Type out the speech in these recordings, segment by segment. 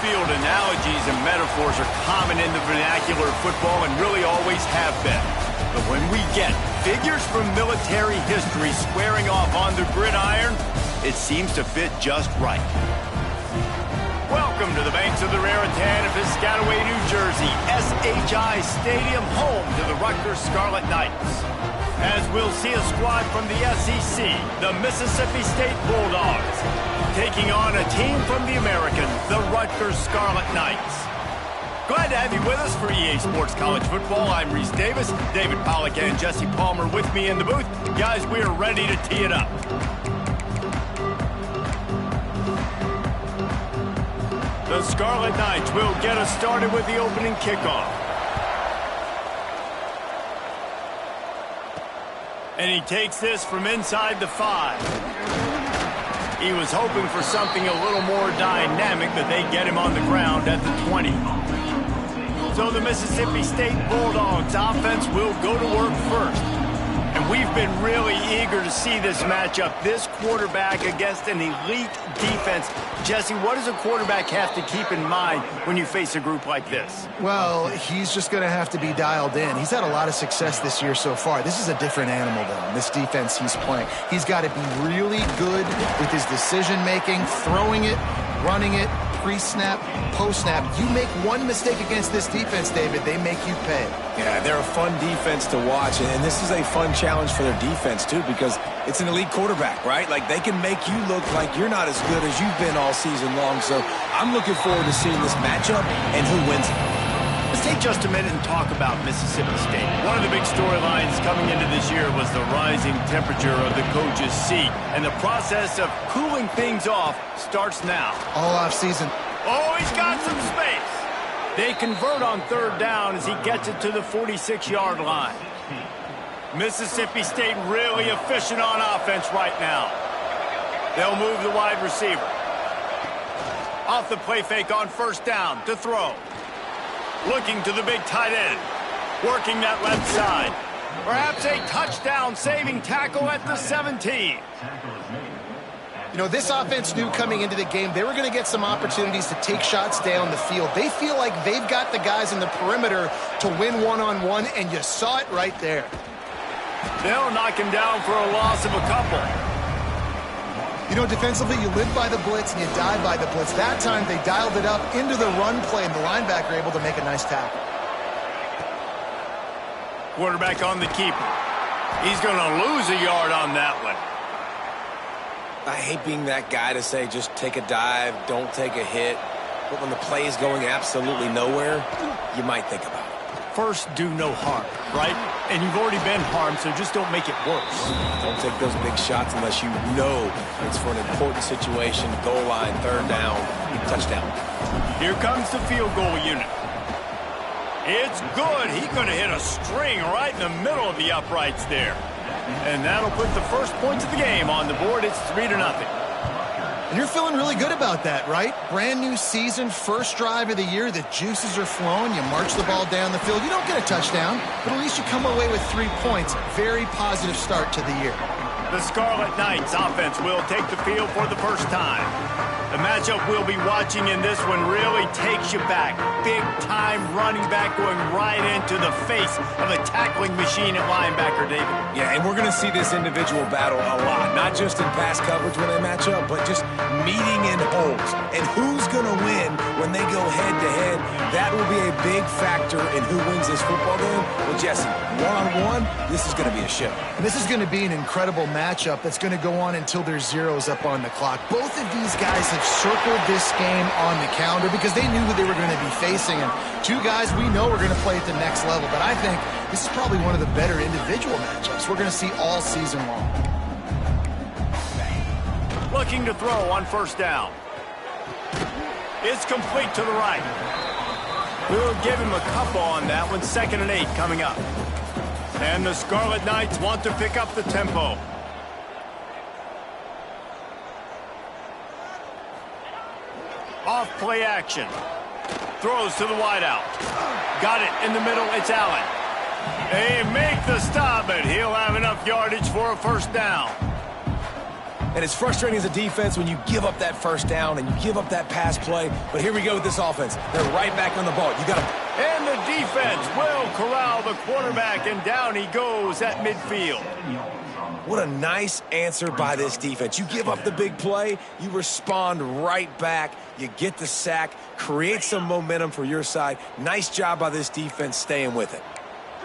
On-field analogies and metaphors are common in the vernacular of football and really always have been. But when we get figures from military history squaring off on the gridiron, it seems to fit just right. Welcome to the banks of the Raritan of Piscataway, New Jersey, SHI Stadium, home to the Rutgers Scarlet Knights. As we'll see a squad from the SEC, the Mississippi State Bulldogs, taking on a team from the American, the Rutgers Scarlet Knights. Glad to have you with us for EA Sports College Football. I'm Reese Davis, David Pollack and Jesse Palmer with me in the booth. Guys, we are ready to tee it up. The Scarlet Knights will get us started with the opening kickoff. And he takes this from inside the 5. He was hoping for something a little more dynamic, but they get him on the ground at the 20. So the Mississippi State Bulldogs offense will go to work first. And we've been really eager to see this matchup, this quarterback against an elite defense. Jesse, what does a quarterback have to keep in mind when you face a group like this? Well, he's just going to have to be dialed in. He's had a lot of success this year so far. This is a different animal, though, in this defense he's playing. He's got to be really good with his decision-making, throwing it, running it, pre-snap, post-snap. You make one mistake against this defense, David, they make you pay. Yeah, they're a fun defense to watch, and this is a fun challenge for their defense, too, because it's an elite quarterback, right? Like, they can make you look like you're not as good as you've been all season long, so I'm looking forward to seeing this matchup and who wins it. Let's take just a minute and talk about Mississippi State. One of the big storylines coming into this year was the rising temperature of the coach's seat, and the process of cooling things off starts now. All off season. Oh, he's got some space. They convert on third down as he gets it to the 46-yard line. Mississippi State really efficient on offense right now. They'll move the wide receiver. Off the play fake on first down to throw. Looking to the big tight end. Working that left side. Perhaps a touchdown-saving tackle at the 17. You know, this offense knew coming into the game they were going to get some opportunities to take shots down the field. They feel like they've got the guys in the perimeter to win one-on-one, and you saw it right there. They'll knock him down for a loss of a couple. You know, defensively, you live by the blitz and you die by the blitz. That time, they dialed it up into the run play, and the linebacker able to make a nice tackle. Quarterback on the keeper. He's going to lose a yard on that one. I hate being that guy to say just take a dive, don't take a hit. But when the play is going absolutely nowhere, you might think about it. First, do no harm, right? And you've already been harmed, so just don't make it worse. Don't take those big shots unless you know it's for an important situation, goal line, third down, touchdown. Here comes the field goal unit. It's good. He could have hit a string right in the middle of the uprights there. And that'll put the first points of the game on the board. It's 3-0. And you're feeling really good about that, right? Brand new season, first drive of the year, the juices are flowing, you march the ball down the field. You don't get a touchdown, but at least you come away with 3 points. Very positive start to the year. The Scarlet Knights offense will take the field for the first time. The matchup we'll be watching in this one really takes you back. Big-time running back going right into the face of a tackling machine at linebacker, David. Yeah, and we're going to see this individual battle a lot. Not just in pass coverage when they match up, but just meeting in holes. And who's going to win when they go head-to-head? That will be a big factor in who wins this football game. Well, Jesse, one-on-one, this is going to be a show. And this is going to be an incredible matchup that's going to go on until there's zeros up on the clock. Both of these guys have circled this game on the calendar because they knew who they were going to be facing. And two guys we know are going to play at the next level. But I think this is probably one of the better individual matchups we're going to see all season long. Looking to throw on first down. It's complete to the right. We'll give him a couple on that one. 2nd and 8 coming up. And the Scarlet Knights want to pick up the tempo. Off play action. Throws to the wideout. Got it in the middle. It's Allen. They make the stop, but he'll have enough yardage for a first down. And it's frustrating as a defense when you give up that first down and you give up that pass play. But here we go with this offense. They're right back on the ball. You got to... And the defense will corral the quarterback, and down he goes at midfield. What a nice answer by this defense. You give up the big play, you respond right back, you get the sack, create some momentum for your side. Nice job by this defense staying with it.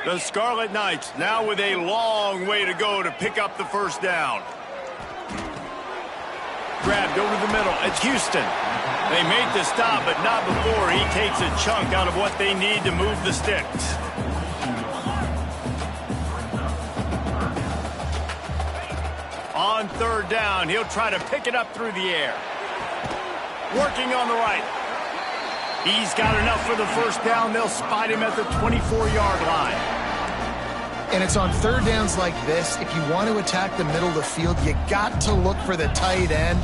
The Scarlet Knights now with a long way to go to pick up the first down. Grabbed over the middle. It's Houston. They make the stop, but not before he takes a chunk out of what they need to move the sticks. On third down, he'll try to pick it up through the air. Working on the right. He's got enough for the first down. They'll spot him at the 24-yard line. And it's on third downs like this, if you want to attack the middle of the field, you got to look for the tight end.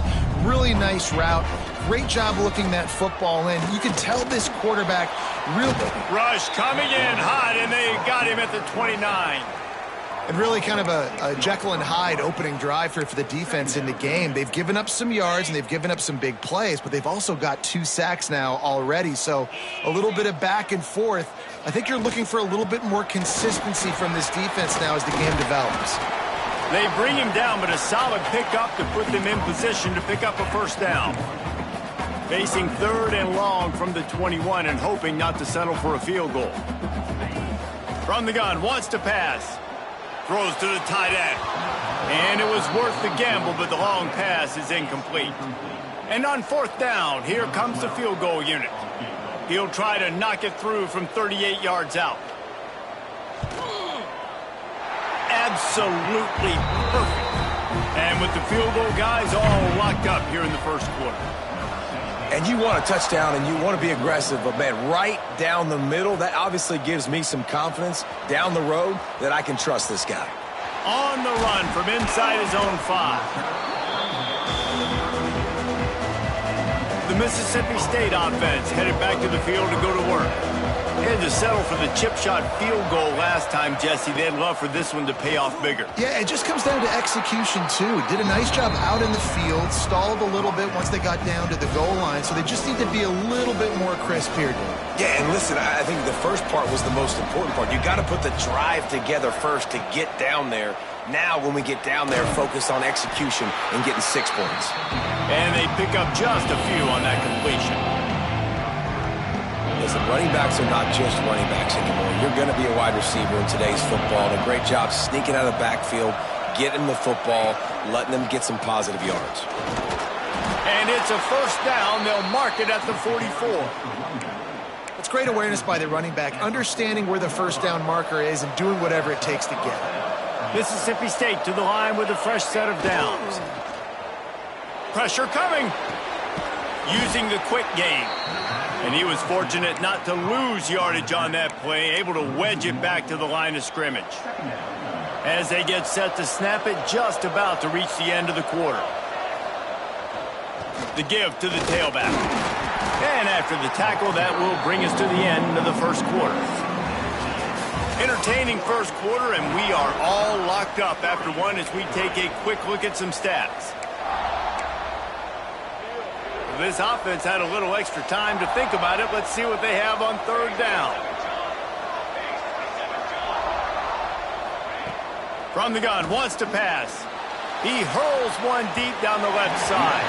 Really nice route. Great job looking that football in. You can tell this quarterback real... Rush coming in hot, and they got him at the 29. And really kind of a Jekyll and Hyde opening drive for the defense in the game. They've given up some yards, and they've given up some big plays, but they've also got 2 sacks now already. So a little bit of back and forth. I think you're looking for a little bit more consistency from this defense now as the game develops. They bring him down, but a solid pickup to put them in position to pick up a first down. Facing third and long from the 21 and hoping not to settle for a field goal. From the gun, wants to pass. Throws to the tight end. And it was worth the gamble, but the long pass is incomplete. And on fourth down, here comes the field goal unit. He'll try to knock it through from 38 yards out. Absolutely perfect. And with the field goal guys all locked up here in the first quarter. And you want a touchdown and you want to be aggressive, but man, right down the middle, that obviously gives me some confidence down the road that I can trust this guy. On the run from inside his own 5. The Mississippi State offense headed back to the field to go to work. They had to settle for the chip shot field goal last time, Jesse. They'd love for this one to pay off bigger. Yeah, it just comes down to execution, too. Did a nice job out in the field, stalled a little bit once they got down to the goal line, so they just need to be a little bit more crisp here, dude. Yeah, and listen, I think the first part was the most important part. You got to put the drive together first to get down there. Now, when we get down there, focus on execution and getting 6 points. And they pick up just a few on that completion. Listen, running backs are not just running backs anymore. You're going to be a wide receiver in today's football. And a great job sneaking out of the backfield, getting the football, letting them get some positive yards. And it's a first down. They'll mark it at the 44. It's great awareness by the running back, understanding where the first down marker is and doing whatever it takes to get it. Mississippi State to the line with a fresh set of downs. Pressure coming. Using the quick game. And he was fortunate not to lose yardage on that play, able to wedge it back to the line of scrimmage. As they get set to snap it, just about to reach the end of the quarter. The give to the tailback. And after the tackle, that will bring us to the end of the first quarter. Entertaining first quarter, and we are all locked up after one as we take a quick look at some stats. This offense had a little extra time to think about it. Let's see what they have on third down. From the gun, wants to pass. He hurls one deep down the left side.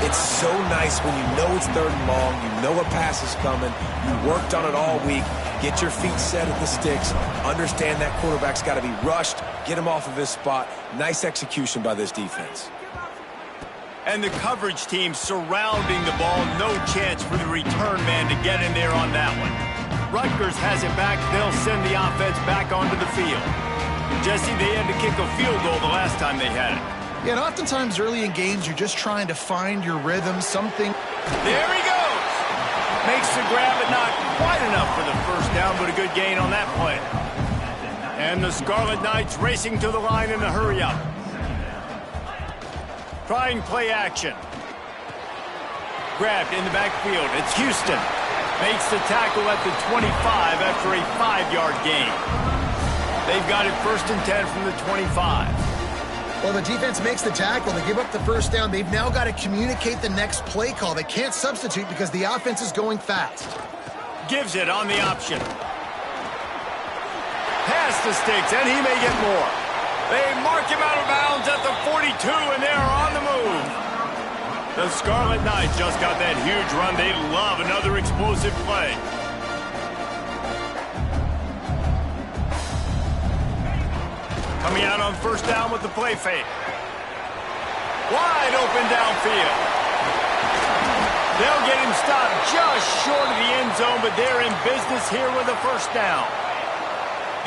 It's so nice when you know it's third and long, you know a pass is coming, you worked on it all week, get your feet set at the sticks, understand that quarterback's got to be rushed, get him off of his spot. Nice execution by this defense. And the coverage team surrounding the ball, no chance for the return man to get in there on that one. Rutgers has it back, they'll send the offense back onto the field. Jesse, they had to kick a field goal the last time they had it. Yeah, and oftentimes early in games, you're just trying to find your rhythm, something. There he goes. Makes the grab, but not quite enough for the first down, but a good gain on that play. And the Scarlet Knights racing to the line in a hurry-up. Trying play action. Grabbed in the backfield. It's Houston. Makes the tackle at the 25 after a 5-yard gain. They've got it 1st and 10 from the 25. Well, the defense makes the tackle. They give up the first down. They've now got to communicate the next play call. They can't substitute because the offense is going fast. Gives it on the option. Pass the sticks, and he may get more. They mark him out of bounds at the 42, and they're on the move. The Scarlet Knights just got that huge run. They love another explosive play. Coming out on first down with the play fake. Wide open downfield. They'll get him stopped just short of the end zone, but they're in business here with a first down.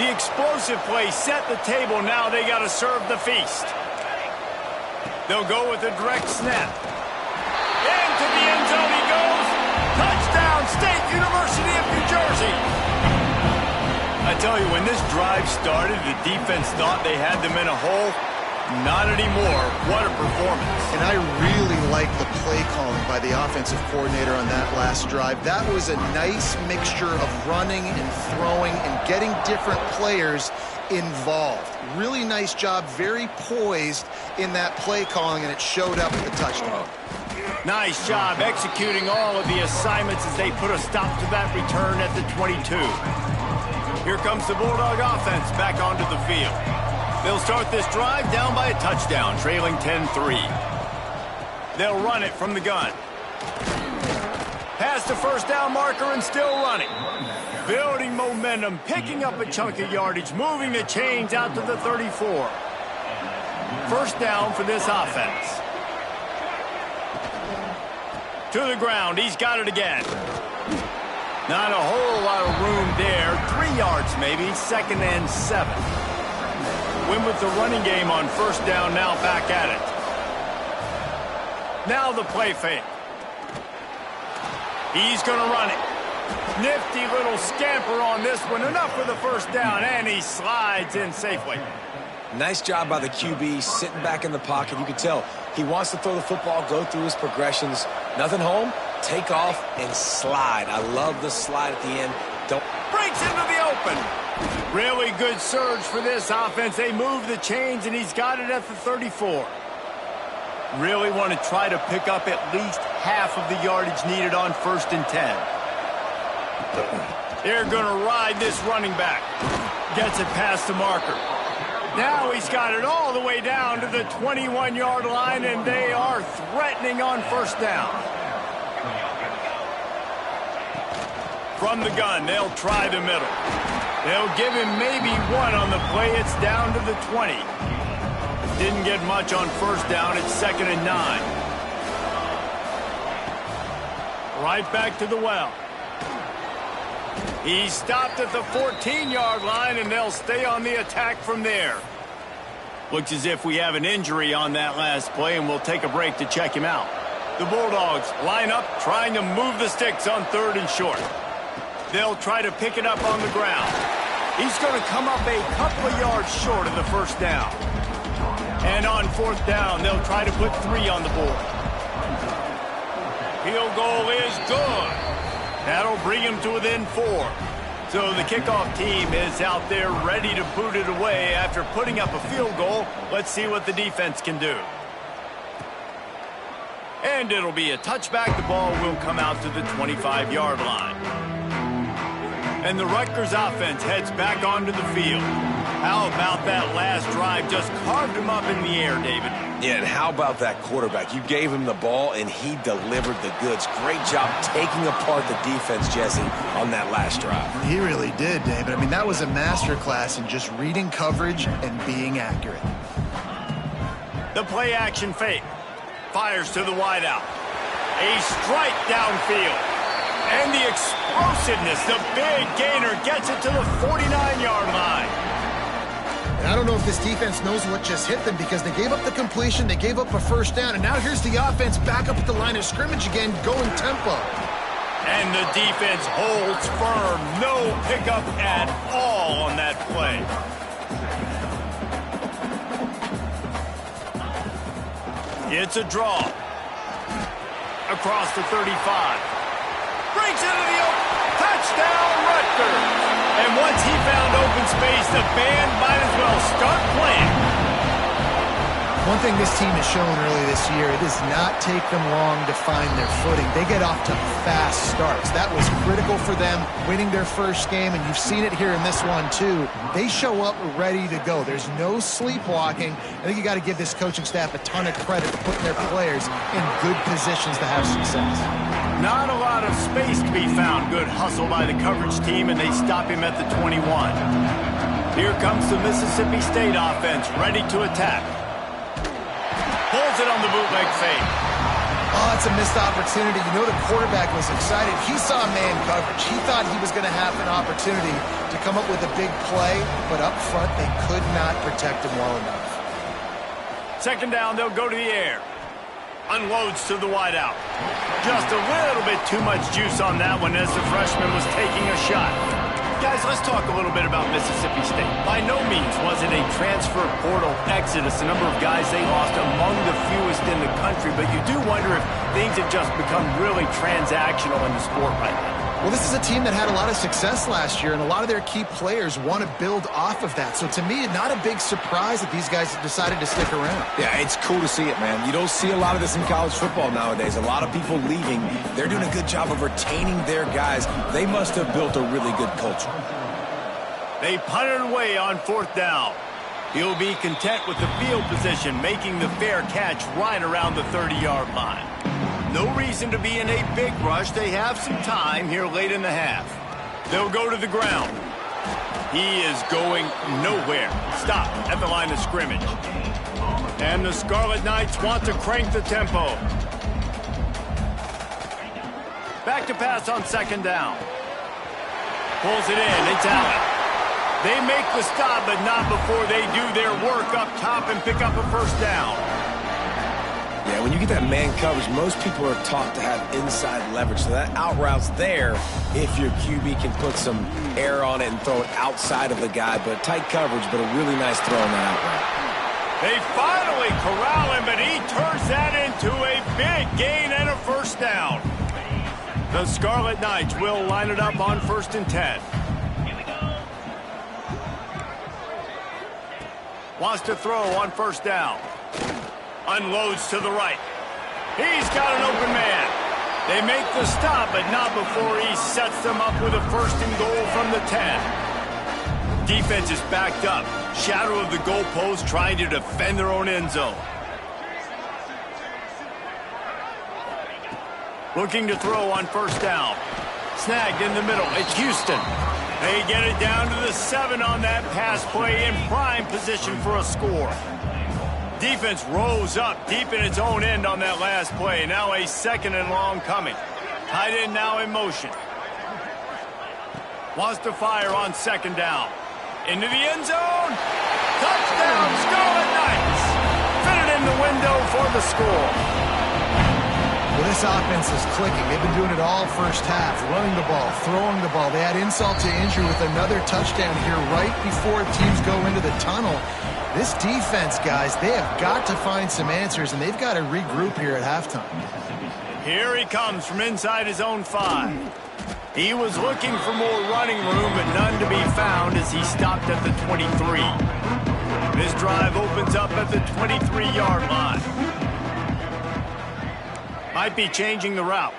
The explosive play set the table. Now they got to serve the feast. They'll go with a direct snap. Into the end zone he goes. Touchdown, State University of New Jersey. I tell you, when this drive started, the defense thought they had them in a hole. Not anymore. What a performance. And I really like the play calling by the offensive coordinator on that last drive. That was a nice mixture of running and throwing and getting different players involved. Really nice job, very poised in that play calling, and it showed up at the touchdown. Nice job executing all of the assignments as they put a stop to that return at the 22. Here comes the Bulldog offense back onto the field. They'll start this drive down by a touchdown, trailing 10-3. They'll run it from the gun. Past the first down marker and still running. Building momentum, picking up a chunk of yardage, moving the chains out to the 34. First down for this offense. To the ground, he's got it again. Not a whole lot of room there. 3 yards maybe, 2nd and 7. Win with the running game on first down, now back at it. Now the play fake. He's going to run it. Nifty little scamper on this one. Enough for the first down, and he slides in safely. Nice job by the QB, sitting back in the pocket. You can tell he wants to throw the football, go through his progressions. Nothing home, take off, and slide. I love the slide at the end. Breaks into the open. Really good surge for this offense. They move the chains, and he's got it at the 34. Really want to try to pick up at least half of the yardage needed on 1st and 10. They're going to ride this running back. Gets it past the marker. Now he's got it all the way down to the 21-yard line, and they are threatening on first down. From the gun, they'll try the middle. They'll give him maybe one on the play. It's down to the 20. Didn't get much on first down. It's 2nd and 9. Right back to the well. He's stopped at the 14-yard line, and they'll stay on the attack from there. Looks as if we have an injury on that last play, and we'll take a break to check him out. The Bulldogs line up, trying to move the sticks on 3rd and short. They'll try to pick it up on the ground. He's going to come up a couple of yards short of the first down. And on 4th down, they'll try to put 3 on the board. Field goal is good. That'll bring him to within 4. So the kickoff team is out there ready to boot it away after putting up a field goal. Let's see what the defense can do. And it'll be a touchback. The ball will come out to the 25-yard line. And the Rutgers offense heads back onto the field. How about that last drive? Just carved him up in the air, David. Yeah, and how about that quarterback? You gave him the ball, and he delivered the goods. Great job taking apart the defense, Jesse, on that last drive. He really did, David. I mean, that was a masterclass in just reading coverage and being accurate. The play action fake. Fires to the wideout. A strike downfield. And the explosiveness, the big gainer gets it to the 49-yard line. And I don't know if this defense knows what just hit them because they gave up the completion, they gave up a first down, and now here's the offense back up at the line of scrimmage again, going tempo. And the defense holds firm. No pickup at all on that play. It's a draw. Across the 35. Breaks into the open. Touchdown, Rutgers. And once he found open space, the band might as well start playing. One thing this team has shown early this year, it does not take them long to find their footing. They get off to fast starts. That was critical for them, winning their first game, and you've seen it here in this one too. They show up ready to go. There's no sleepwalking. I think you got to give this coaching staff a ton of credit for putting their players in good positions to have success. Not a lot of space to be found. Good hustle by the coverage team, and they stop him at the 21. Here comes the Mississippi State offense, ready to attack. Pulls it on the bootleg fake. Oh, it's a missed opportunity. You know the quarterback was excited. He saw man coverage. He thought he was going to have an opportunity to come up with a big play, but up front they could not protect him well enough. Second down, they'll go to the air. Unloads to the wideout. Just a little bit too much juice on that one as the freshman was taking a shot. Guys, let's talk a little bit about Mississippi State. By no means was it a transfer portal exodus. The number of guys they lost among the fewest in the country, but you do wonder if things have just become really transactional in the sport right now. Well, this is a team that had a lot of success last year, and a lot of their key players want to build off of that. So to me, not a big surprise that these guys decided to stick around. Yeah, it's cool to see it, man. You don't see a lot of this in college football nowadays. A lot of people leaving. They're doing a good job of retaining their guys. They must have built a really good culture. They punt it away on fourth down. He'll be content with the field position, making the fair catch right around the 30-yard line. No reason to be in a big rush. They have some time here late in the half. They'll go to the ground. He is going nowhere. Stop at the line of scrimmage. And the Scarlet Knights want to crank the tempo. Back to pass on second down. Pulls it in. It's Allen. They make the stop, but not before they do their work up top and pick up a first down. Yeah, when you get that man coverage, most people are taught to have inside leverage. So that out route's there if your QB can put some air on it and throw it outside of the guy. But tight coverage, but a really nice throw on that out route. They finally corral him, but he turns that into a big gain and a first down. The Scarlet Knights will line it up on 1st and 10. Wants to throw on first down. Unloads to the right. He's got an open man. They make the stop, but not before he sets them up with a 1st and goal from the 10. Defense is backed up. Shadow of the goalpost trying to defend their own end zone. Looking to throw on first down. Snagged in the middle. It's Houston. They get it down to the 7 on that pass play in prime position for a score. Defense rose up deep in its own end on that last play. Now a 2nd and long coming. Tight end now in motion. Wants to fire on 2nd down. Into the end zone. Touchdown, Scarlet Knights. Fitted in the window for the score. Well, this offense is clicking. They've been doing it all first half. Running the ball, throwing the ball. They had insult to injury with another touchdown here right before teams go into the tunnel. This defense, guys, they have got to find some answers, and they've got to regroup here at halftime. Here he comes from inside his own 5. He was looking for more running room, but none to be found as he stopped at the 23. This drive opens up at the 23-yard line. Might be changing the route.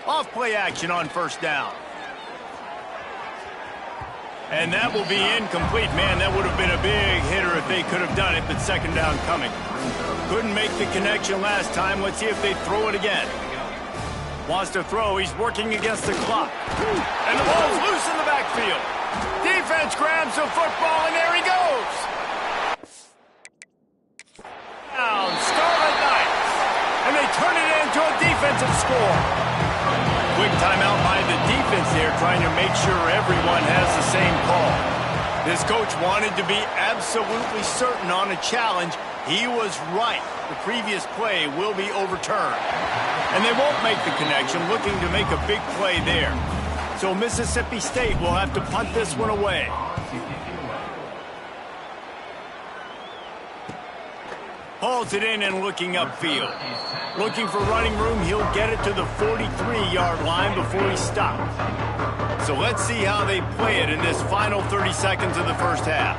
Off play action on first down. And that will be incomplete. Man, that would have been a big hitter if they could have done it, but 2nd down coming. Couldn't make the connection last time. Let's see if they throw it again. Wants to throw. He's working against the clock. And the ball's loose in the backfield. Defense grabs the football, and there he goes. Down, Scarlet Knights. And they turn it into a defensive score. Quick timeout by the defense there, trying to make sure everyone has the same call. This coach wanted to be absolutely certain on a challenge. He was right. The previous play will be overturned. And they won't make the connection, looking to make a big play there. So Mississippi State will have to punt this one away. Hauls it in and looking upfield. Looking for running room, he'll get it to the 43-yard line before he stops. So let's see how they play it in this final 30 seconds of the first half.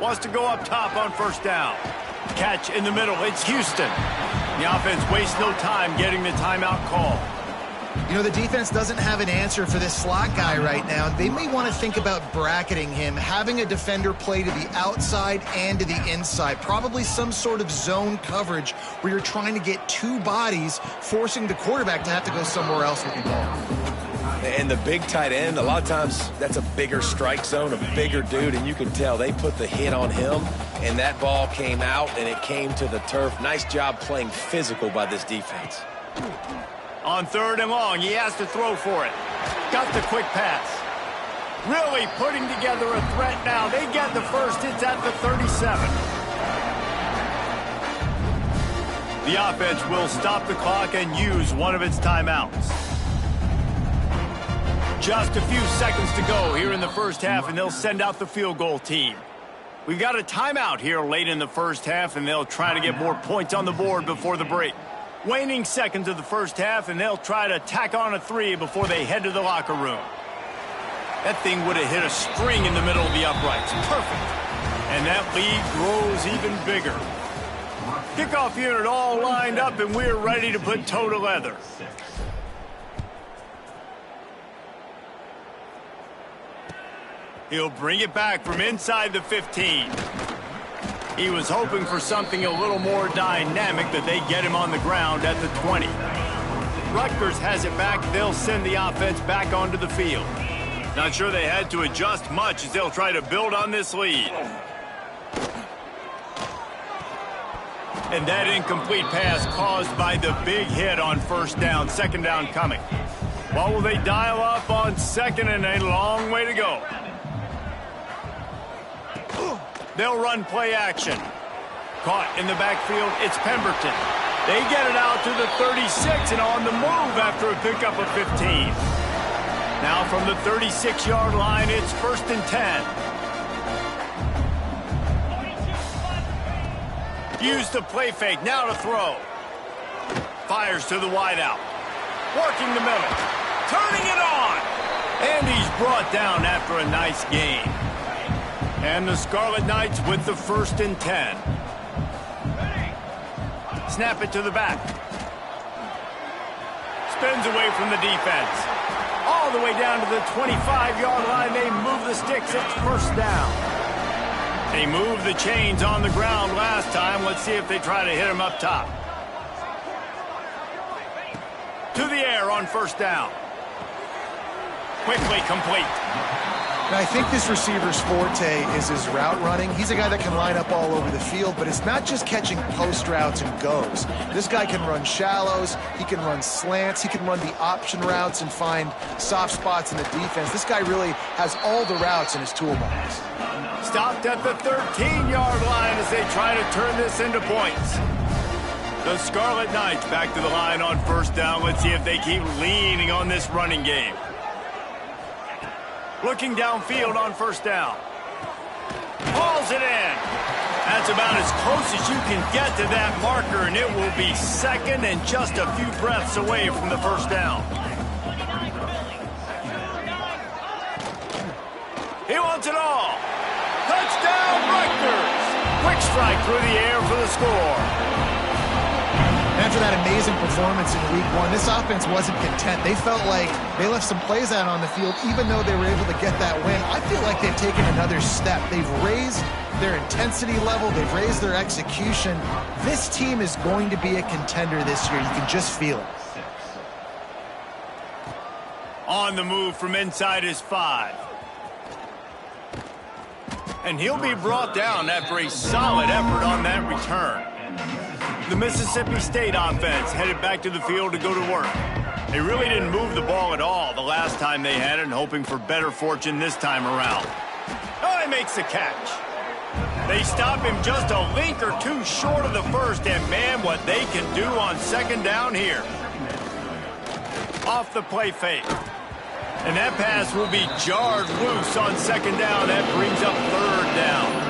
Wants to go up top on first down. Catch in the middle. It's Houston. The offense wastes no time getting the timeout call. You know, the defense doesn't have an answer for this slot guy right now. They may want to think about bracketing him, having a defender play to the outside and to the inside. Probably some sort of zone coverage where you're trying to get two bodies, forcing the quarterback to have to go somewhere else with the ball. And the big tight end, a lot of times that's a bigger strike zone, a bigger dude, and you can tell they put the hit on him, and that ball came out, and it came to the turf. Nice job playing physical by this defense. On third and long, he has to throw for it. Got the quick pass. Really putting together a threat now. They get the first. It's at the 37. The offense will stop the clock and use one of its timeouts. Just a few seconds to go here in the first half, and they'll send out the field goal team. We've got a timeout here late in the first half, and they'll try to get more points on the board before the break. Waning seconds of the first half, and they'll try to tack on a 3 before they head to the locker room. That thing would have hit a string in the middle of the uprights. Perfect. And that lead grows even bigger. Kickoff unit all lined up, and we're ready to put toe to leather. He'll bring it back from inside the 15. He was hoping for something a little more dynamic, that they get him on the ground at the 20. Rutgers has it back. They'll send the offense back onto the field. Not sure they had to adjust much as they'll try to build on this lead. And that incomplete pass caused by the big hit on first down. Second down coming. What will they dial up on second, and a long way to go? They'll run play action. Caught in the backfield, it's Pemberton. They get it out to the 36 and on the move after a pickup of 15. Now from the 36-yard line, it's first and 10. Use the play fake, now to throw. Fires to the wideout. Working the middle. Turning it on. And he's brought down after a nice gain. And the Scarlet Knights with the first and 10. Snap it to the back. Spins away from the defense. All the way down to the 25-yard line. They move the sticks. It's first down. They moved the chains on the ground last time. Let's see if they try to hit him up top. To the air on first down. Quickly complete. And I think this receiver's forte is his route running. He's a guy that can line up all over the field, but it's not just catching post routes and goes. This guy can run shallows, he can run slants, he can run the option routes and find soft spots in the defense. This guy really has all the routes in his toolbox. Stopped at the 13-yard line as they try to turn this into points. The Scarlet Knights back to the line on first down. Let's see if they keep leaning on this running game. Looking downfield on first down. Hauls it in. That's about as close as you can get to that marker, and it will be second and just a few breaths away from the first down. He wants it all. Touchdown, Rutgers. Quick strike through the air for the score. After that amazing performance in week one, this offense wasn't content. They felt like they left some plays out on the field, even though they were able to get that win. I feel like they've taken another step. They've raised their intensity level. They've raised their execution. This team is going to be a contender this year. You can just feel it. On the move from inside is 5. And he'll be brought down after a solid effort on that return. The Mississippi State offense headed back to the field to go to work. They really didn't move the ball at all the last time they had it, and hoping for better fortune this time around. Oh, he makes the catch. They stop him just a link or two short of the first, and man, what they can do on second down here. Off the play fake. And that pass will be jarred loose on second down. That brings up third down.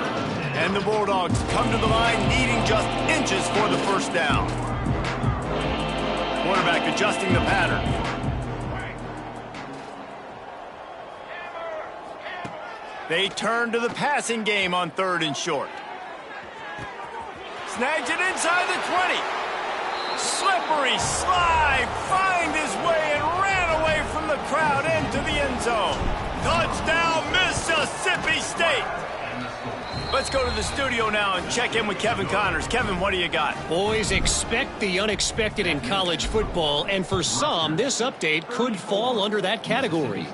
And the Bulldogs come to the line needing just inches for the first down. Quarterback adjusting the pattern. They turn to the passing game on 3rd and short. Snags it inside the 20. Slippery slide, find his way and ran away from the crowd into the end zone. Touchdown, Mississippi State. Let's go to the studio now and check in with Kevin Connors. Kevin, what do you got? Boys, expect the unexpected in college football, and for some, this update could fall under that category.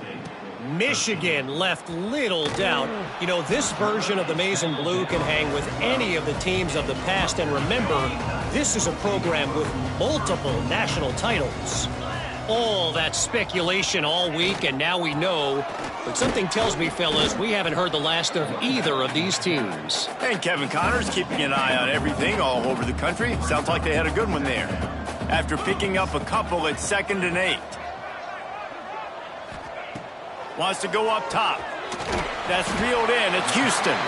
Michigan left little doubt. You know, this version of the Maize and Blue can hang with any of the teams of the past, and remember, this is a program with multiple national titles. All that speculation all week, and now we know. But something tells me, fellas, we haven't heard the last of either of these teams. And Kevin Connors keeping an eye on everything all over the country. Sounds like they had a good one there. After picking up a couple at 2nd and 8. Wants to go up top. That's reeled in. It's Houston.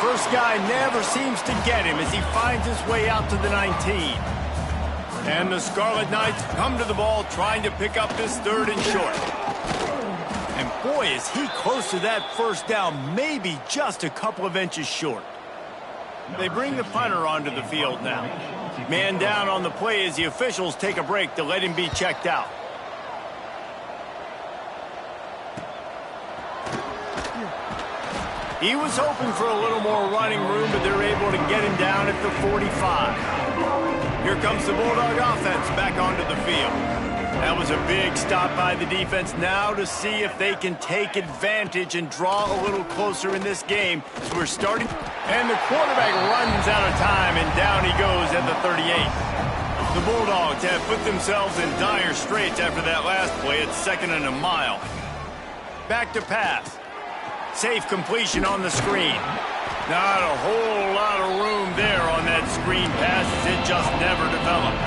First guy never seems to get him as he finds his way out to the 19. And the Scarlet Knights come to the ball trying to pick up this 3rd and short. And boy, is he close to that first down, maybe just a couple of inches short. They bring the punter onto the field now. Man down on the play as the officials take a break to let him be checked out. He was hoping for a little more running room, but they're able to get him down at the 45. Here comes the Bulldog offense back onto the field. That was a big stop by the defense now to see if they can take advantage and draw a little closer in this game. So we're starting, and the quarterback runs out of time, and down he goes at the 38. The Bulldogs have put themselves in dire straits after that last play at 2nd and a mile. Back to pass. Safe completion on the screen. Not a whole lot of room there on that screen pass as it just never developed.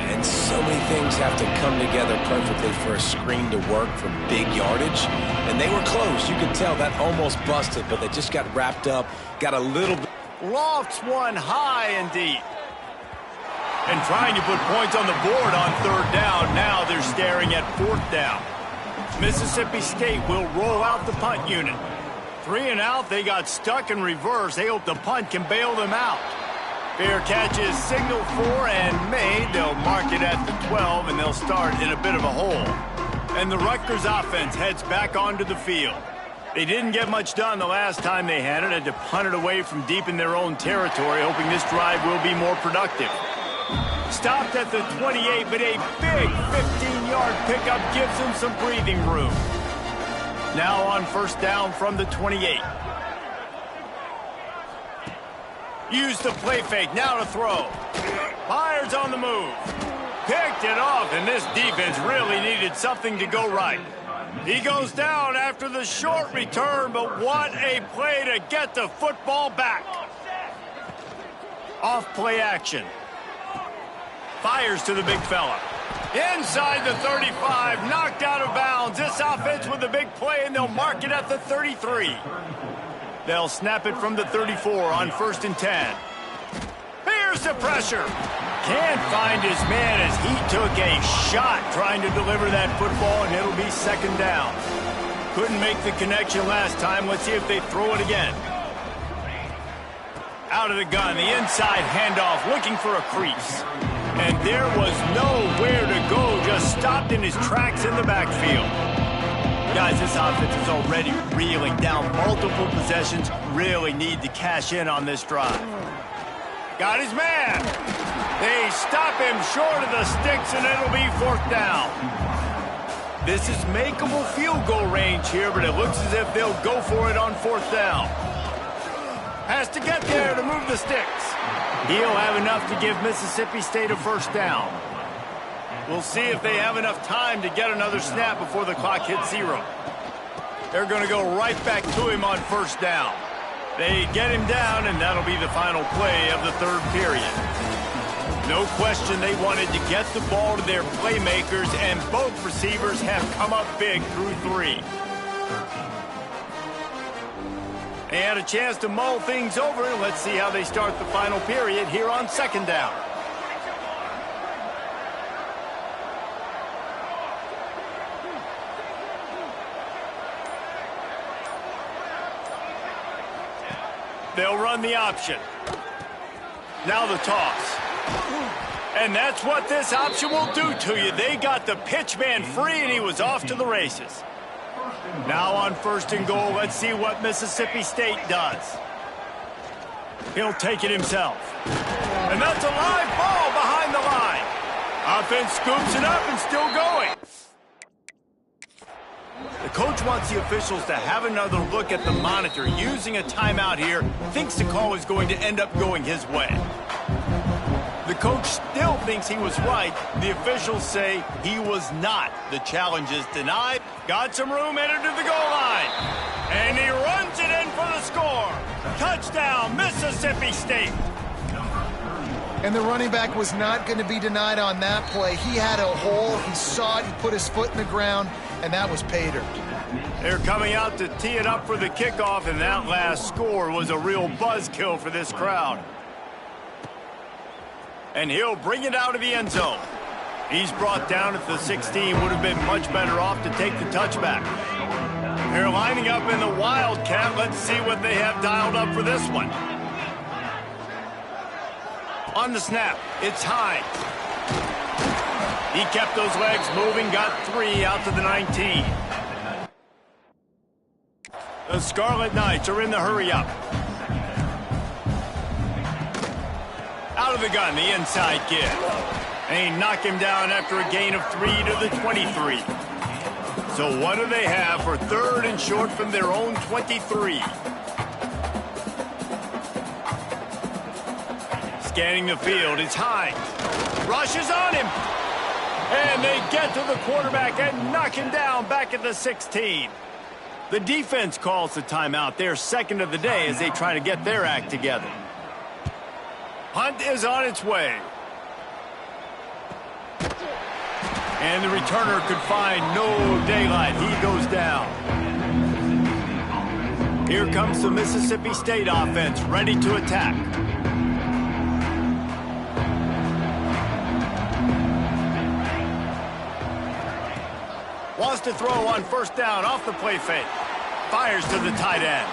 And so many things have to come together perfectly for a screen to work for big yardage. And they were close. You could tell that almost busted, but they just got wrapped up, got a little bit. Lofts one high and deep. And trying to put points on the board on 3rd down. Now they're staring at 4th down. Mississippi State will roll out the punt unit. 3 and out, they got stuck in reverse. They hope the punt can bail them out. Fair catch is signaled for and made. They'll mark it at the 12, and they'll start in a bit of a hole. And the Rutgers offense heads back onto the field. They didn't get much done the last time they had it. Had to punt it away from deep in their own territory, hoping this drive will be more productive. Stopped at the 28, but a big 15-yard pickup gives him some breathing room. Now on 1st down from the 28. Use the play fake, now to throw. Fires on the move. Picked it off, and this defense really needed something to go right. He goes down after the short return, but what a play to get the football back. Off play action. Fires to the big fella. Inside the 35, knocked out of bounds. This offense with a big play, and they'll mark it at the 33. They'll snap it from the 34 on 1st and 10. Here's the pressure. Can't find his man as he took a shot trying to deliver that football, and it'll be 2nd down. Couldn't make the connection last time. Let's see if they throw it again. Out of the gun, the inside handoff, looking for a crease. And there was nowhere to go, just stopped in his tracks in the backfield. Guys, this offense is already reeling down multiple possessions. Really need to cash in on this drive. Got his man. They stop him short of the sticks, and it'll be 4th down. This is makeable field goal range here, but it looks as if they'll go for it on 4th down. Has to get there to move the sticks. He'll have enough to give Mississippi State a 1st down. We'll see if they have enough time to get another snap before the clock hits 0. They're going to go right back to him on 1st down. They get him down, and that'll be the final play of the 3rd period. No question they wanted to get the ball to their playmakers, and both receivers have come up big through 3. They had a chance to mull things over. Let's see how they start the final period here on second down. They'll run the option. Now the toss. And that's what this option will do to you. They got the pitch man free, and he was off to the races. Now on first and goal, let's see what Mississippi State does. He'll take it himself. And that's a live ball behind the line. Offense scoops it up and still going. The coach wants the officials to have another look at the monitor. Using a timeout here, thinks the call is going to end up going his way. The coach still thinks he was right. The officials say he was not. The challenge is denied. Got some room, headed to the goal line. And he runs it in for the score. Touchdown, Mississippi State. And the running back was not going to be denied on that play. He had a hole. He saw it. He put his foot in the ground, and that was pay dirt. They're coming out to tee it up for the kickoff, and that last score was a real buzzkill for this crowd. And he'll bring it out of the end zone. He's brought down at the 16. Would have been much better off to take the touchback. They're lining up in the Wildcat. Let's see what they have dialed up for this one. On the snap, it's Hines. He kept those legs moving, got 3 out to the 19. The Scarlet Knights are in the hurry-up. Out of the gun, the inside give. They knock him down after a gain of 3 to the 23. So what do they have for third and short from their own 23? Scanning the field, it's Hines. Rushes on him. And they get to the quarterback and knock him down back at the 16. The defense calls the timeout. They're second of the day as they try to get their act together. Hunt is on its way. And the returner could find no daylight. He goes down. Here comes the Mississippi State offense, ready to attack. Wants to throw on first down off the play fake. Fires to the tight end.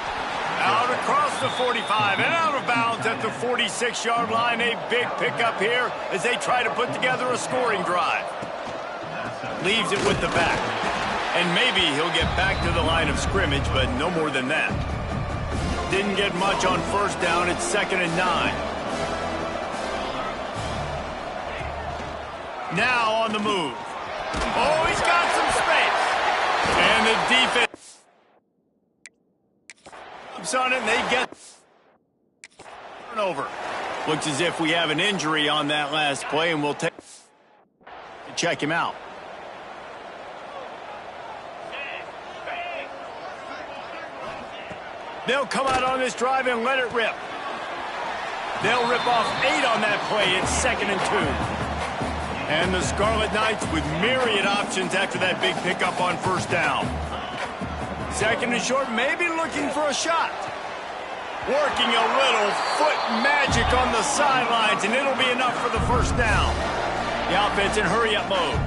Out across the 45 and out of bounds at the 46-yard line. A big pickup here as they try to put together a scoring drive. Leaves it with the back. And maybe he'll get back to the line of scrimmage, but no more than that. Didn't get much on first down. It's 2nd and 9. Now on the move. Oh, he's got some space. And the defense jumps on it, and they get turnover. Looks as if we have an injury on that last play, and we'll check him out. They'll come out on this drive and let it rip. They'll rip off 8 on that play. It's 2nd and 2. And the Scarlet Knights with myriad options after that big pickup on first down. 2nd and short, maybe looking for a shot. Working a little foot magic on the sidelines, and it'll be enough for the first down. The offense in hurry-up mode.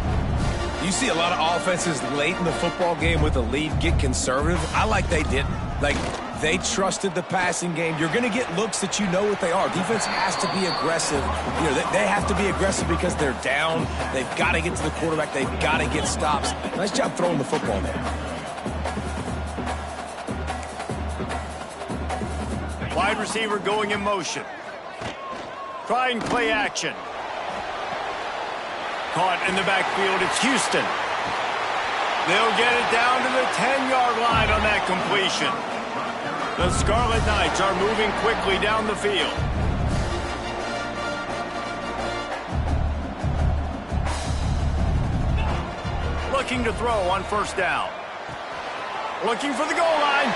You see a lot of offenses late in the football game with a lead get conservative. I like they didn't. Like, they trusted the passing game. You're going to get looks that you know what they are. Defense has to be aggressive. You know, they have to be aggressive because they're down. They've got to get to the quarterback. They've got to get stops. Nice job throwing the football there. Wide receiver going in motion. Trying play action. Caught in the backfield, it's Houston. They'll get it down to the 10-yard line on that completion. The Scarlet Knights are moving quickly down the field. Looking to throw on first down. Looking for the goal line.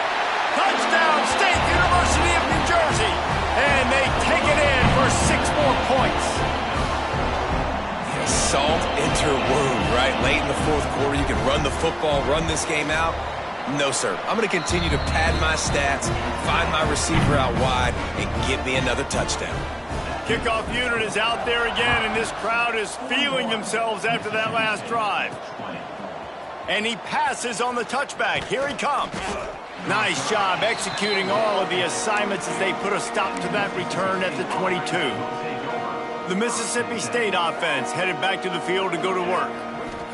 Touchdown, State University of New Jersey. And they take it in for 6 more points. Salt into wound, right? Late in the 4th quarter, you can run the football, run this game out. No, sir. I'm going to continue to pad my stats, find my receiver out wide, and get me another touchdown. Kickoff unit is out there again, and this crowd is feeling themselves after that last drive. And he passes on the touchback. Here he comes. Nice job executing all of the assignments as they put a stop to that return at the 22. The Mississippi State offense headed back to the field to go to work.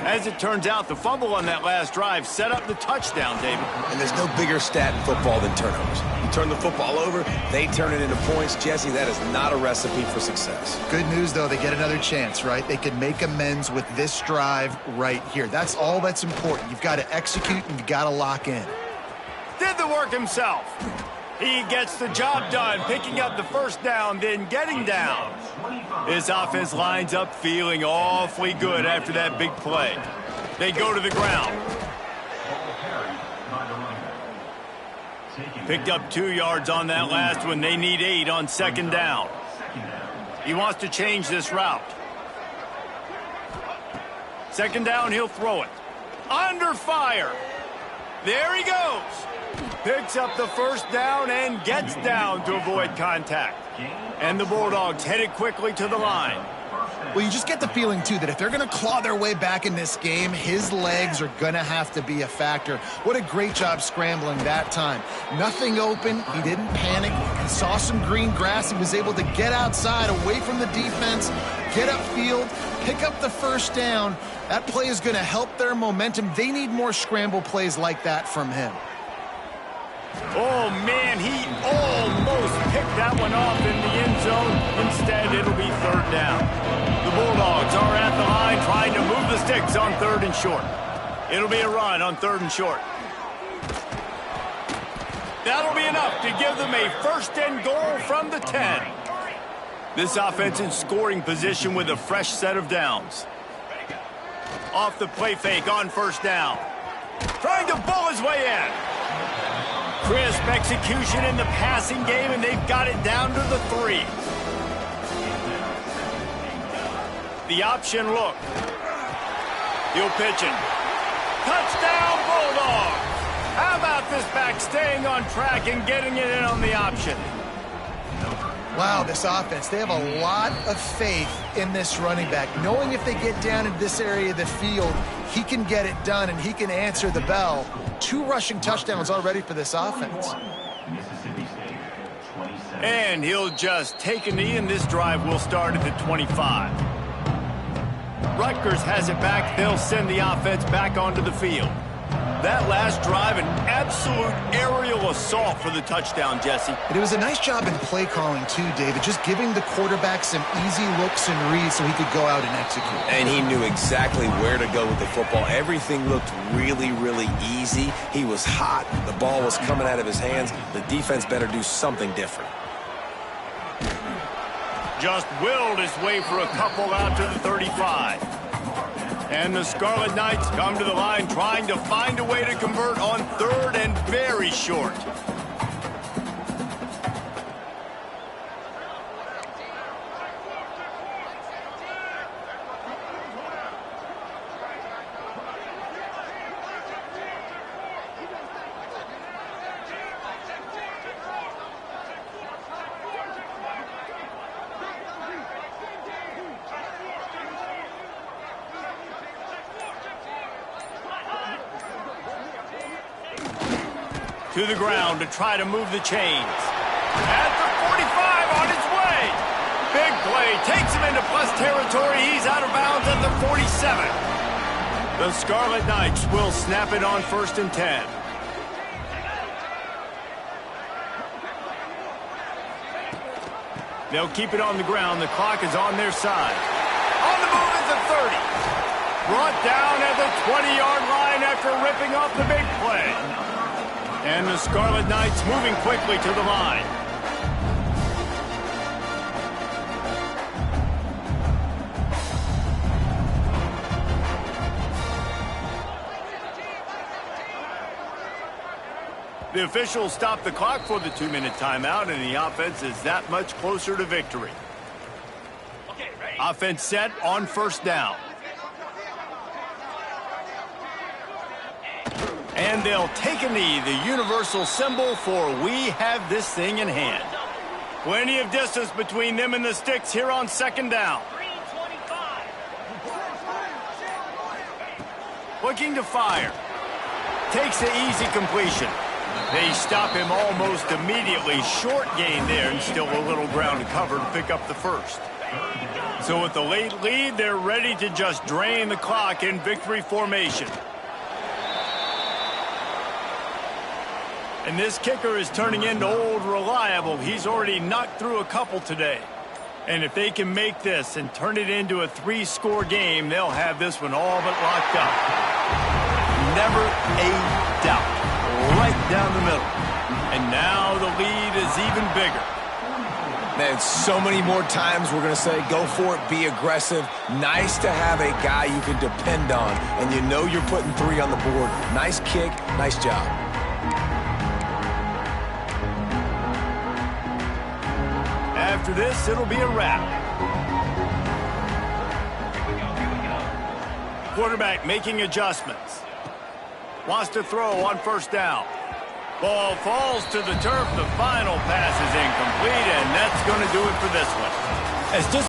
As it turns out, the fumble on that last drive set up the touchdown, David. And there's no bigger stat in football than turnovers. You turn the football over, they turn it into points. Jesse, that is not a recipe for success. Good news, though, they get another chance, right? They can make amends with this drive right here. That's all that's important. You've got to execute and you've got to lock in. Did the work himself. He gets the job done, picking up the first down, then getting down. His offense lines up feeling awfully good after that big play. They go to the ground. Picked up 2 yards on that last one. They need 8 on second down. He wants to change this route. Second down, he'll throw it. Under fire. There he goes. Picks up the first down and gets down to avoid contact. And the Bulldogs headed quickly to the line. Well, you just get the feeling, too, that if they're going to claw their way back in this game, his legs are going to have to be a factor. What a great job scrambling that time. Nothing open. He didn't panic. He saw some green grass. He was able to get outside, away from the defense, get upfield, pick up the first down. That play is going to help their momentum. They need more scramble plays like that from him. Oh, man, he almost picked that one off in the end zone. Instead, it'll be third down. The Bulldogs are at the line trying to move the sticks on third and short. It'll be a run on third and short. That'll be enough to give them a first and goal from the 10. This offense in scoring position with a fresh set of downs. Off the play fake on first down. Trying to bull his way in. Crisp execution in the passing game, and they've got it down to the 3. The option look. He'll pitch it. Touchdown, Bulldogs! How about this back staying on track and getting it in on the option? Wow, this offense, they have a lot of faith in this running back. Knowing if they get down into this area of the field, he can get it done and he can answer the bell. 2 rushing touchdowns already for this offense. And he'll just take a knee, and this drive will start at the 25. Rutgers has it back. They'll send the offense back onto the field. That last drive, an absolute aerial assault for the touchdown, Jesse. And it was a nice job in play calling, too, David, just giving the quarterback some easy looks and reads so he could go out and execute. And he knew exactly where to go with the football. Everything looked really, really easy. He was hot. The ball was coming out of his hands. The defense better do something different. Just willed his way for a couple out to the 35. And the Scarlet Knights come to the line trying to find a way to convert on third and very short. To the ground to try to move the chains. At the 45 on its way. Big play. Takes him into plus territory. He's out of bounds at the 47. The Scarlet Knights will snap it on first and 10. They'll keep it on the ground. The clock is on their side. On the move at the 30. Brought down at the 20-yard line after ripping off the big play. And the Scarlet Knights moving quickly to the line. The officials stop the clock for the 2-minute timeout, and the offense is that much closer to victory. Offense set on first down. And they'll take a knee, the universal symbol for we have this thing in hand. Plenty of distance between them and the sticks here on second down. Looking to fire. Takes the easy completion. They stop him almost immediately. Short gain there and still a little ground to cover to pick up the first. So with the late lead, they're ready to just drain the clock in victory formation. And this kicker is turning into old reliable. He's already knocked through a couple today. And if they can make this and turn it into a 3-score game, they'll have this one all but locked up. Never a doubt. Right down the middle. And now the lead is even bigger. Man, so many more times we're going to say, go for it, be aggressive. Nice to have a guy you can depend on, and you know you're putting 3 on the board. Nice kick, nice job. After this, it'll be a wrap. Quarterback making adjustments. Wants to throw on first down. Ball falls to the turf. The final pass is incomplete, and that's going to do it for this one. As